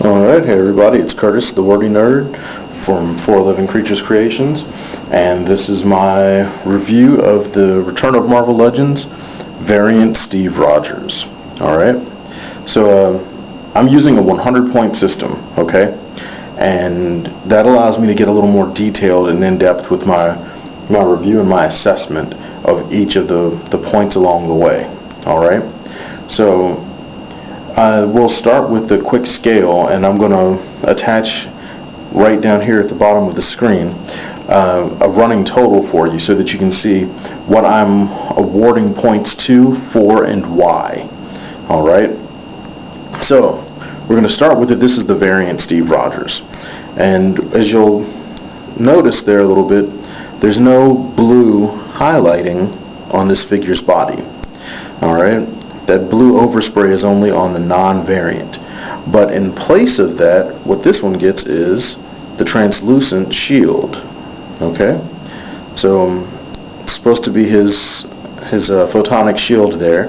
Alright, hey everybody, it's Curtis, the Wordy Nerd from For Living Creatures Creations, and this is my review of the Return of Marvel Legends variant Steve Rogers. Alright, so I'm using a 100-point system, okay, and that allows me to get a little more detailed and in-depth with my review and my assessment of each of the points along the way. Alright, so we'll start with the quick scale, and I'm going to attach right down here at the bottom of the screen a running total for you so that you can see what I'm awarding points to, for, and why. Alright, so we're going to start with it. This is the variant Steve Rogers, and as you'll notice there a little bit, there's no blue highlighting on this figure's body. Alright, that blue overspray is only on the non-variant. But in place of that, what this one gets is the translucent shield. Okay? So, it's supposed to be his photonic shield there.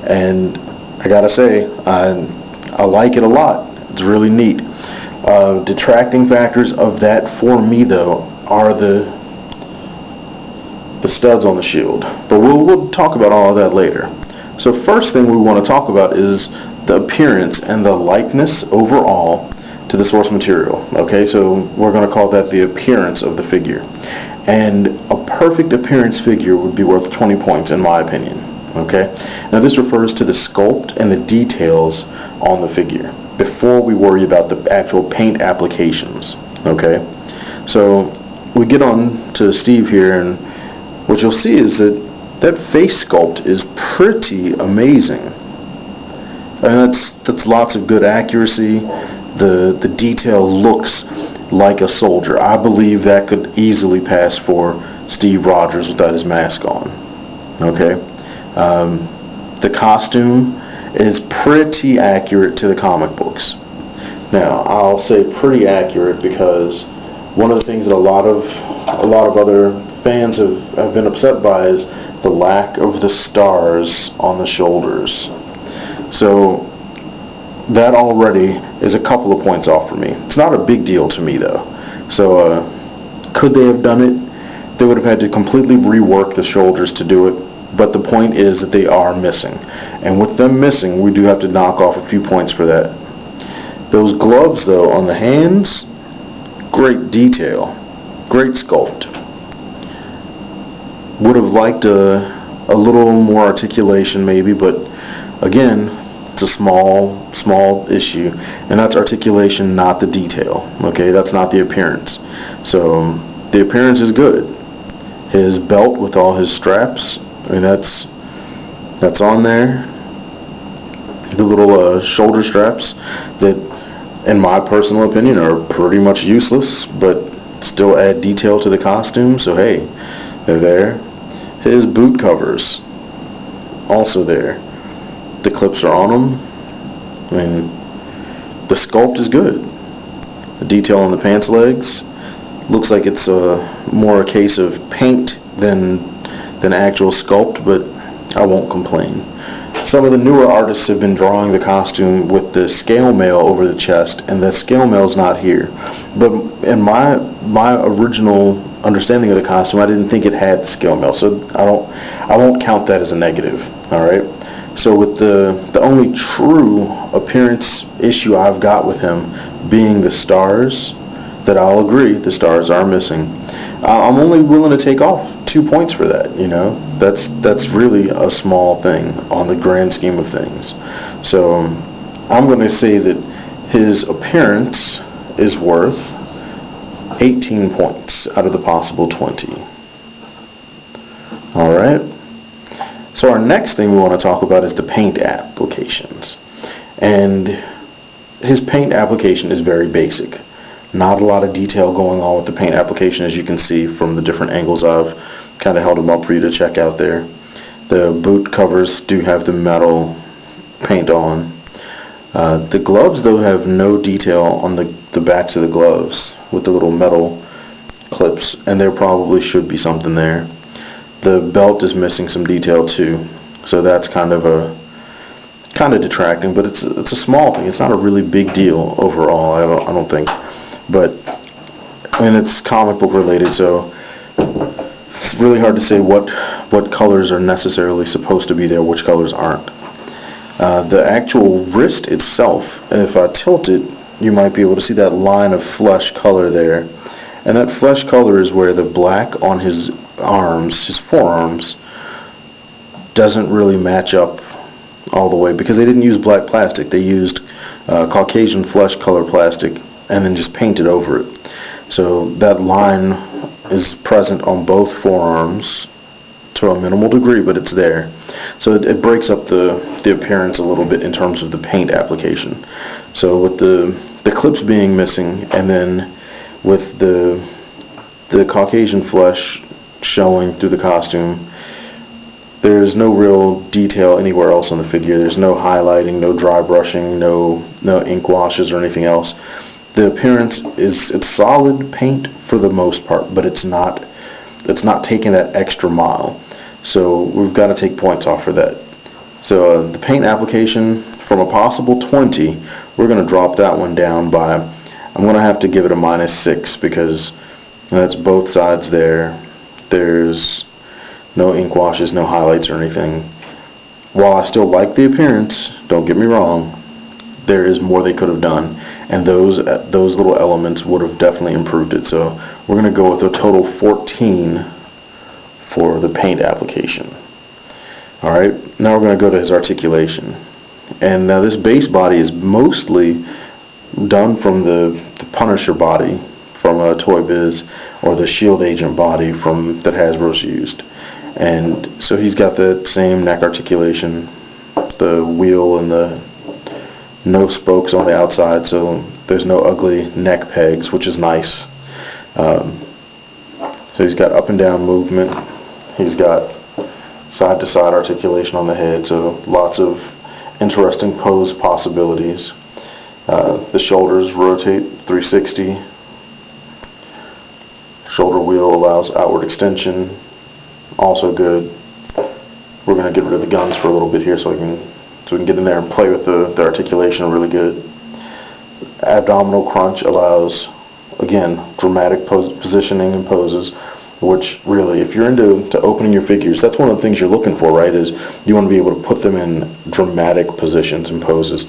And I gotta say, I like it a lot. It's really neat. Detracting factors of that for me, though, are the studs on the shield. But we'll talk about all of that later. So first thing we want to talk about is the appearance and the likeness overall to the source material. Okay, so we're going to call that the appearance of the figure. And a perfect appearance figure would be worth 20 points in my opinion. Okay, now this refers to the sculpt and the details on the figure before we worry about the actual paint applications. Okay, so we get on to Steve here, and what you'll see is that face sculpt is pretty amazing. And that's lots of good accuracy. The detail looks like a soldier. I believe that could easily pass for Steve Rogers without his mask on. Okay, the costume is pretty accurate to the comic books. Now I'll say pretty accurate because one of the things that a lot of other fans have been upset by is the lack of the stars on the shoulders. So that already is a couple of points off for me. It's not a big deal to me though. So could they have done it? They would have had to completely rework the shoulders to do it. But the point is that they are missing. And with them missing, we do have to knock off a few points for that. Those gloves though on the hands, great detail, great sculpt. Would have liked a little more articulation maybe, but again, it's a small issue, and that's articulation, not the detail. Okay, that's not the appearance. So the appearance is good. His belt with all his straps, I mean that's on there. The little shoulder straps that, in my personal opinion, are pretty much useless, but still add detail to the costume. So hey, they're there. His boot covers, also there. The clips are on them. I mean, the sculpt is good. The detail on the pants legs looks like it's more a case of paint than actual sculpt, but I won't complain. Some of the newer artists have been drawing the costume with the scale mail over the chest, and the scale mail's not here. But in my original understanding of the costume, I didn't think it had the scale mail, so I won't count that as a negative. All right. So with the only true appearance issue I've got with him being the stars, that I'll agree the stars are missing. I'm only willing to take off 2 points for that. You know, that's really a small thing on the grand scheme of things. So I'm going to say that his appearance is worth 18 points out of the possible 20. Alright, so our next thing we want to talk about is the paint applications. And his paint application is very basic. Not a lot of detail going on with the paint application, as you can see from the different angles I've kind of held them up for you to check out there. The boot covers do have the metal paint on. The gloves though have no detail on the backs of the gloves with the little metal clips, and there probably should be something there. The belt is missing some detail too, so that's kind of a kind of detracting, but it's a small thing. It's not a really big deal overall. I don't think, but I mean it's comic book related, so it's really hard to say what colors are necessarily supposed to be there, which colors aren't. The actual wrist itself, if I tilt it, you might be able to see that line of flesh color there. And that flesh color is where the black on his arms, his forearms, doesn't really match up all the way because they didn't use black plastic. They used Caucasian flesh color plastic and then just painted over it. So that line is present on both forearms to a minimal degree, but it's there. So it breaks up the appearance a little bit in terms of the paint application. So with the clips being missing, and then with the Caucasian flesh showing through the costume, there's no real detail anywhere else on the figure. There's no highlighting, no dry brushing, no ink washes or anything else. The appearance it's solid paint for the most part, but it's not taking that extra mile. So we've got to take points off for that. So the paint application, from a possible 20, we're going to drop that one down by, I'm going to have to give it a -6 because that's both sides there. There's no ink washes, no highlights or anything. While I still like the appearance, don't get me wrong, there is more they could have done, and those little elements would have definitely improved it. So we're going to go with a total 14 for the paint application. Alright, now we're going to go to his articulation. And now this base body is mostly done from the Punisher body from Toy Biz, or the Shield Agent body that Hasbro's used. And so he's got the same neck articulation, the wheel and the no spokes on the outside, so there's no ugly neck pegs, which is nice. So he's got up and down movement. He's got side to side articulation on the head, so lots of interesting pose possibilities. The shoulders rotate 360. Shoulder wheel allows outward extension, also good. We're going to get rid of the guns for a little bit here so we can get in there and play with the articulation really good. Abdominal crunch allows, again, dramatic positioning and poses, which really, if you're into opening your figures, that's one of the things you're looking for, right? Is you want to be able to put them in dramatic positions and poses,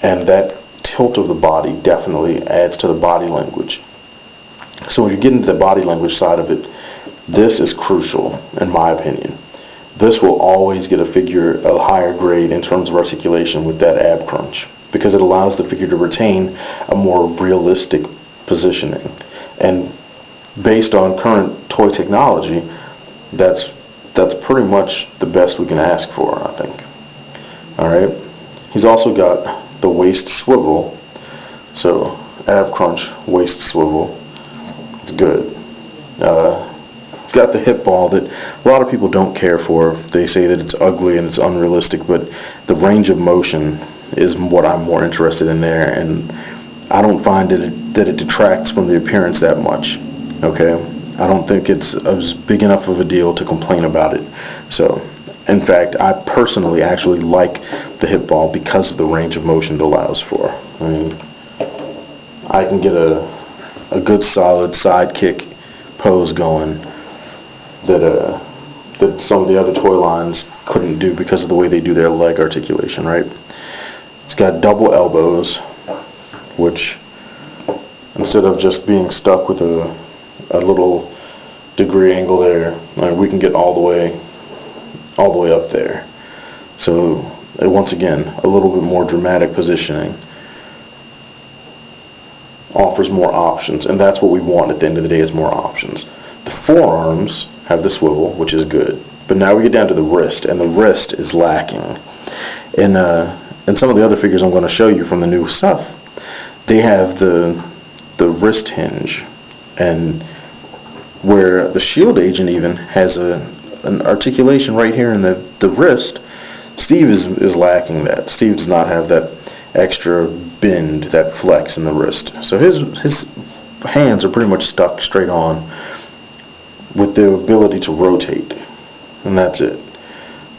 and that tilt of the body definitely adds to the body language. So when you get into the body language side of it, this is crucial, in my opinion. This will always get a figure a higher grade in terms of articulation with that ab crunch, because it allows the figure to retain a more realistic positioning. And based on current toy technology, that's pretty much the best we can ask for, I think. Alright, he's also got the waist swivel, so ab crunch, waist swivel, it's good. It's got the hip ball that a lot of people don't care for. They say that it's ugly and it's unrealistic, but the range of motion is what I'm more interested in there, and I don't find that it detracts from the appearance that much. Okay, I don't think it's big enough of a deal to complain about it. So, in fact, I personally actually like the hip ball because of the range of motion it allows for. I mean, I can get a good solid side kick pose going that some of the other toy lines couldn't do because of the way they do their leg articulation, right? It's got double elbows, which instead of just being stuck with a little degree angle there, we can get all the way up there. So once again, a little bit more dramatic positioning offers more options, and that's what we want at the end of the day, is more options. The forearms have the swivel, which is good, but now we get down to the wrist, and the wrist is lacking. In some of the other figures I'm going to show you from the new stuff, they have the wrist hinge, and where the Shield Agent even has an articulation right here in the wrist, Steve is lacking that. Steve does not have that extra bend, that flex in the wrist. So his hands are pretty much stuck straight on with the ability to rotate, and that's it.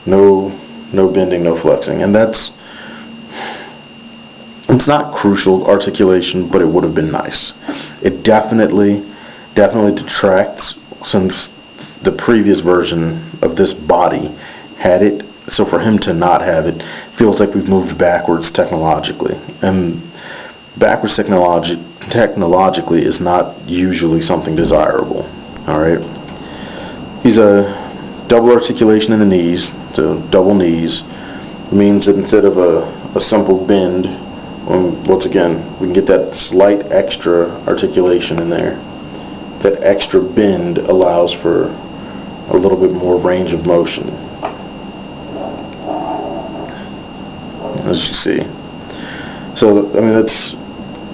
No bending, no flexing, and that's It's not crucial articulation, but it would have been nice. It definitely detracts, since the previous version of this body had it. So for him to not have it feels like we've moved backwards technologically, and backwards technologically is not usually something desirable. All right. He's a double articulation in the knees, so double knees. It means that instead of a simple bend, once again, we can get that slight extra articulation in there. That extra bend allows for a little bit more range of motion, as you see. So, I mean,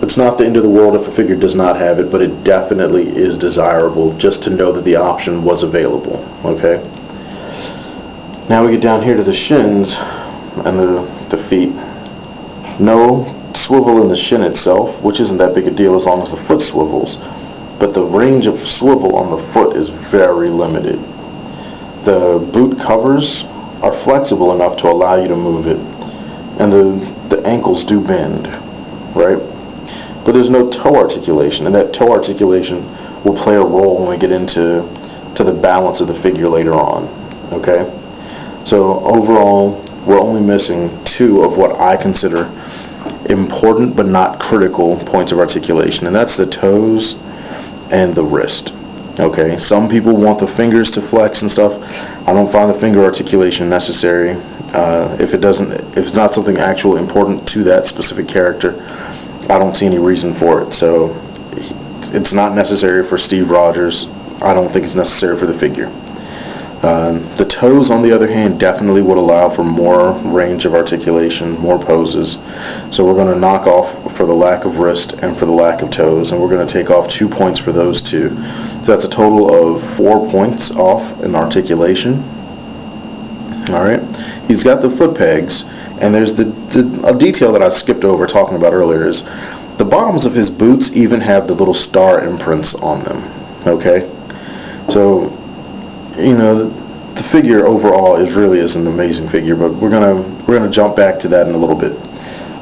it's not the end of the world if a figure does not have it, but it definitely is desirable just to know that the option was available. Okay. Now we get down here to the shins and the feet. No swivel in the shin itself, which isn't that big a deal as long as the foot swivels, but the range of swivel on the foot is very limited. The boot covers are flexible enough to allow you to move it, and the ankles do bend, right? But there's no toe articulation, and that toe articulation will play a role when we get into the balance of the figure later on. Okay? So overall, we're only missing 2 of what I consider important but not critical points of articulation, and that's the toes and the wrist. Okay? Some people want the fingers to flex and stuff. I don't find the finger articulation necessary. If it's not something actually important to that specific character, I don't see any reason for it. So it's not necessary for Steve Rogers. I don't think it's necessary for the figure. The toes, on the other hand, definitely would allow for more range of articulation, more poses. So we're going to knock off for the lack of wrist and for the lack of toes, and we're going to take off 2 points for those 2. So that's a total of 4 points off in articulation. Alright, he's got the foot pegs, and there's a detail that I skipped over talking about earlier is the bottoms of his boots even have the little star imprints on them. Okay, so you know the figure overall is an amazing figure, but we're gonna jump back to that in a little bit.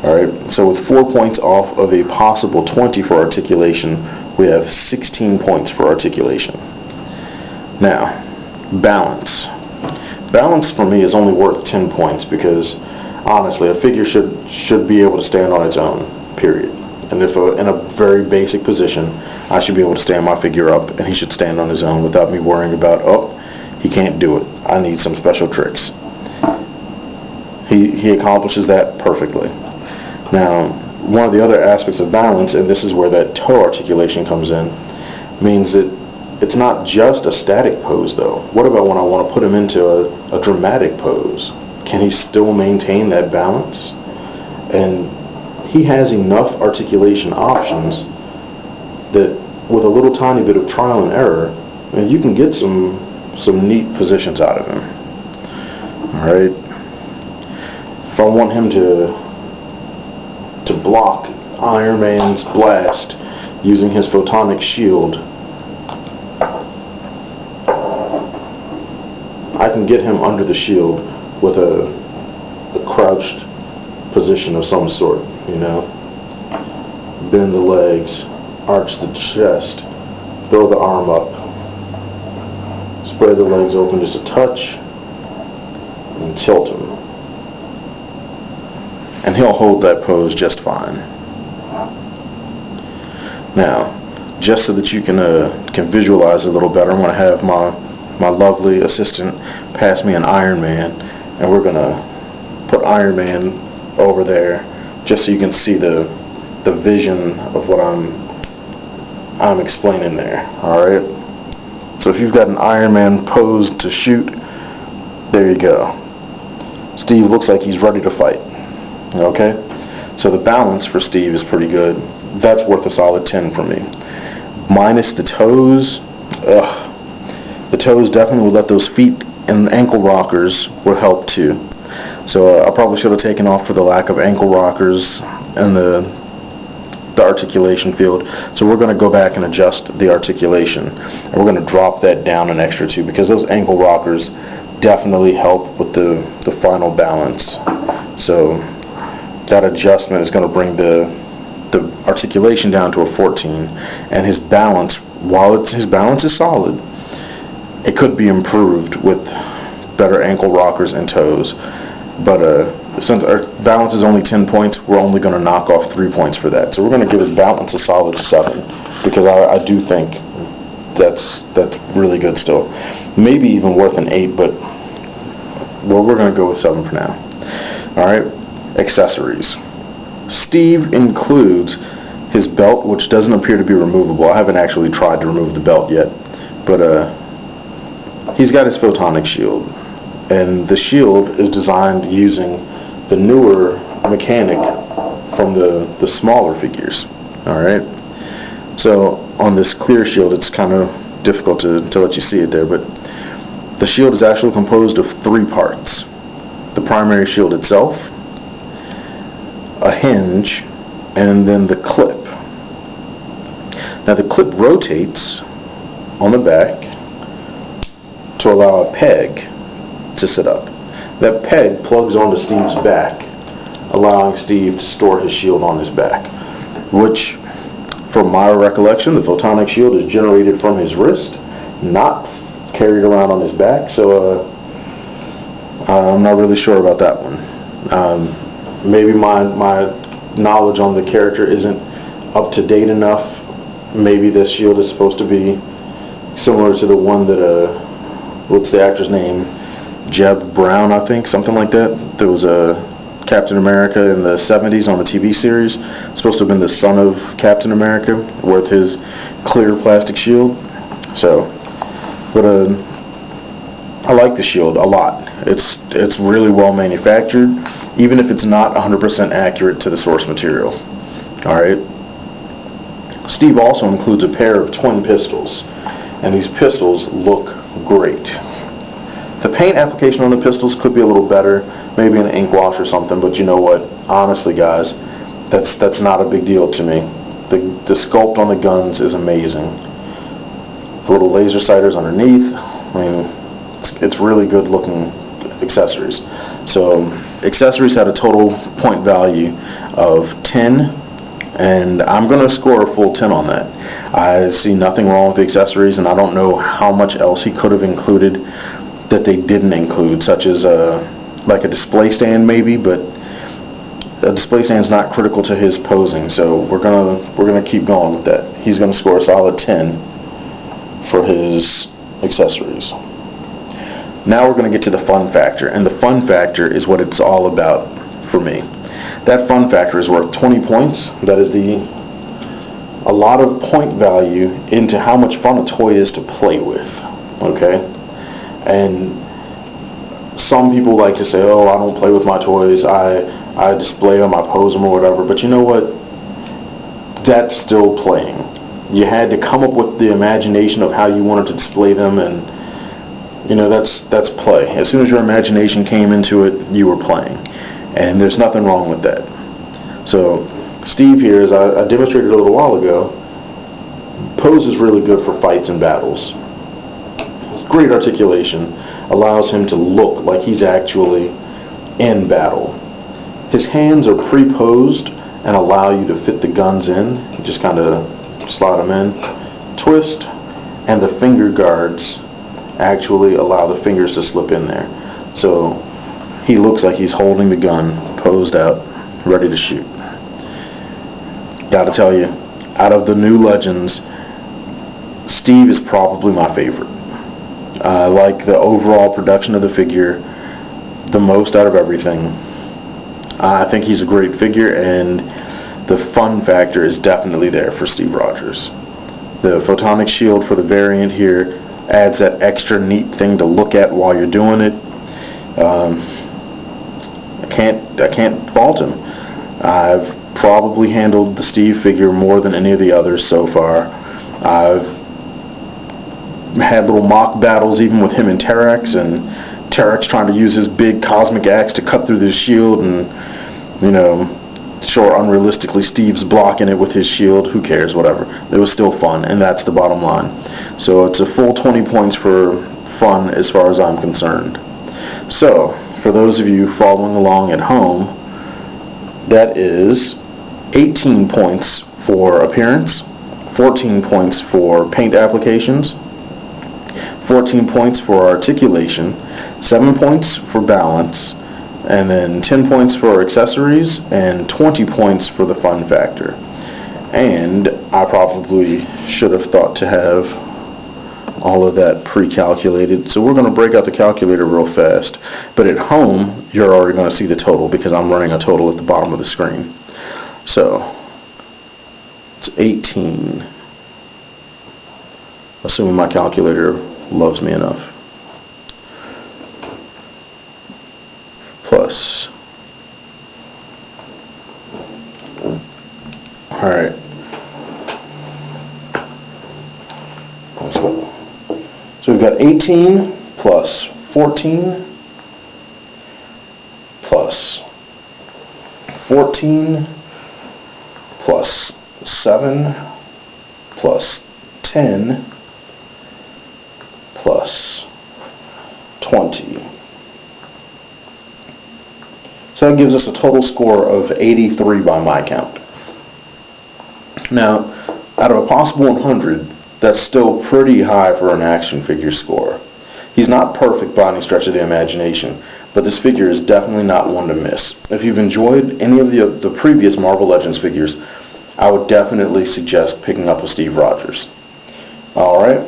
Alright, so with 4 points off of a possible 20 for articulation, we have 16 points for articulation. Now, balance. Balance for me is only worth 10 points because honestly, a figure should be able to stand on its own, period. And if in a very basic position, I should be able to stand my figure up, and he should stand on his own without me worrying about, oh, he can't do it. I need some special tricks. He accomplishes that perfectly. Now, one of the other aspects of balance, and this is where that toe articulation comes in, means that it's not just a static pose, though. What about when I want to put him into a dramatic pose? Can he still maintain that balance? And he has enough articulation options that with a little tiny bit of trial and error, you can get some neat positions out of him. Alright? If I want him to block Iron Man's blast using his photonic shield, I can get him under the shield with a crouched position of some sort, you know. Bend the legs, arch the chest, throw the arm up, spread the legs open just a touch, and tilt him. And he'll hold that pose just fine. Now, just so that you can visualize a little better, I'm going to have my lovely assistant pass me an Iron Man, and we're going to put Iron Man over there just so you can see the vision of what I'm explaining there. Alright? So if you've got an Iron Man posed to shoot, there you go. Steve looks like he's ready to fight. Okay? So the balance for Steve is pretty good. That's worth a solid 10 for me. Minus the toes, the toes definitely would let those feet and ankle rockers would help too. So I probably should have taken off for the lack of ankle rockers and the articulation field. So we're going to go back and adjust the articulation, and we're going to drop that down an extra 2 because those ankle rockers definitely help with the final balance. So that adjustment is going to bring the articulation down to a 14, and his balance, while his balance is solid, it could be improved with better ankle rockers and toes. But since our balance is only 10 points, we're only going to knock off 3 points for that. So we're going to give his balance a solid 7, because I do think that's really good still. Maybe even worth an 8, but we're going to go with 7 for now. All right, accessories. Steve includes his belt, which doesn't appear to be removable. I haven't actually tried to remove the belt yet, but he's got his photonic shield, and the shield is designed using the newer mechanic from the smaller figures. All right, so on this clear shield, it's kind of difficult to let you see it there, but the shield is actually composed of 3 parts: the primary shield itself, a hinge, and then the clip. Now the clip rotates on the back to allow a peg to sit up. That peg plugs onto Steve's back, allowing Steve to store his shield on his back, which, from my recollection, the photonic shield is generated from his wrist, not carried around on his back, so I'm not really sure about that one. Maybe my knowledge on the character isn't up to date enough. Maybe this shield is supposed to be similar to the one that what's the actor's name? Jeb Brown, I think, something like that. There was a Captain America in the 70s on the TV series. It's supposed to have been the son of Captain America with his clear plastic shield. So, but I like the shield a lot. It's really well manufactured, even if it's not 100% accurate to the source material. All right. Steve also includes a pair of twin pistols, and these pistols look great. The paint application on the pistols could be a little better, maybe an ink wash or something, but you know what? Honestly, guys, that's not a big deal to me. The sculpt on the guns is amazing. The little laser sighters underneath, I mean, it's really good looking accessories. So accessories had a total point value of 10, and I'm going to score a full 10 on that. I see nothing wrong with the accessories, and I don't know how much else he could have included that they didn't include, such as like a display stand maybe, but a display stand is not critical to his posing, so we're gonna keep going with that. He's gonna score a solid 10 for his accessories. Now we're going to get to the fun factor, and the fun factor is what it's all about for me. That fun factor is worth 20 points. That is a lot of point value into how much fun a toy is to play with. Okay? And some people like to say, oh, I don't play with my toys, I display them, I pose them or whatever, but you know what? That's still playing. You had to come up with the imagination of how you wanted to display them, and you know, that's play. As soon as your imagination came into it, you were playing. And there's nothing wrong with that. So Steve here, as I demonstrated a little while ago, poses really good for fights and battles. His great articulation allows him to look like he's actually in battle. His hands are pre-posed and allow you to fit the guns in. You just kind of slide them in, twist, and the finger guards actually allow the fingers to slip in there. So he looks like he's holding the gun, posed out, ready to shoot. Gotta tell you, out of the new Legends, Steve is probably my favorite. I like the overall production of the figure the most out of everything. I think he's a great figure, and the fun factor is definitely there for Steve Rogers. The photonic shield for the variant here adds that extra neat thing to look at while you're doing it. I can't fault him. I've probably handled the Steve figure more than any of the others so far. I've had little mock battles even with him and Terrax, and Terrax trying to use his big cosmic axe to cut through this shield, and you know, sure, unrealistically Steve's blocking it with his shield. Who cares? Whatever. It was still fun, and that's the bottom line. So it's a full 20 points for fun as far as I'm concerned. So for those of you following along at home, That is 18 points for appearance, 14 points for paint applications, 14 points for articulation, 7 points for balance, and then 10 points for accessories, and 20 points for the fun factor. And I probably should have thought to have all of that pre-calculated. So we're going to break out the calculator real fast. But at home, you're already going to see the total because I'm running a total at the bottom of the screen. So it's 18. Assuming my calculator loves me enough. Plus. Alright. Let's go. So we've got 18 plus 14 plus 14 plus 7 plus 10 plus 20. So that gives us a total score of 83 by my count. Now, out of a possible 100, that's still pretty high for an action figure score. He's not perfect by any stretch of the imagination, but this figure is definitely not one to miss. If you've enjoyed any of the previous Marvel Legends figures, I would definitely suggest picking up a Steve Rogers. Alright,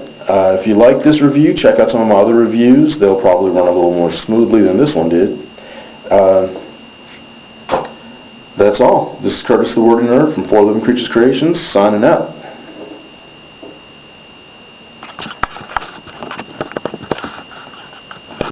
if you like this review, check out some of my other reviews. They'll probably run a little more smoothly than this one did. That's all. This is Curtis the Wording Nerd from 4 Living Creatures Creations, signing out.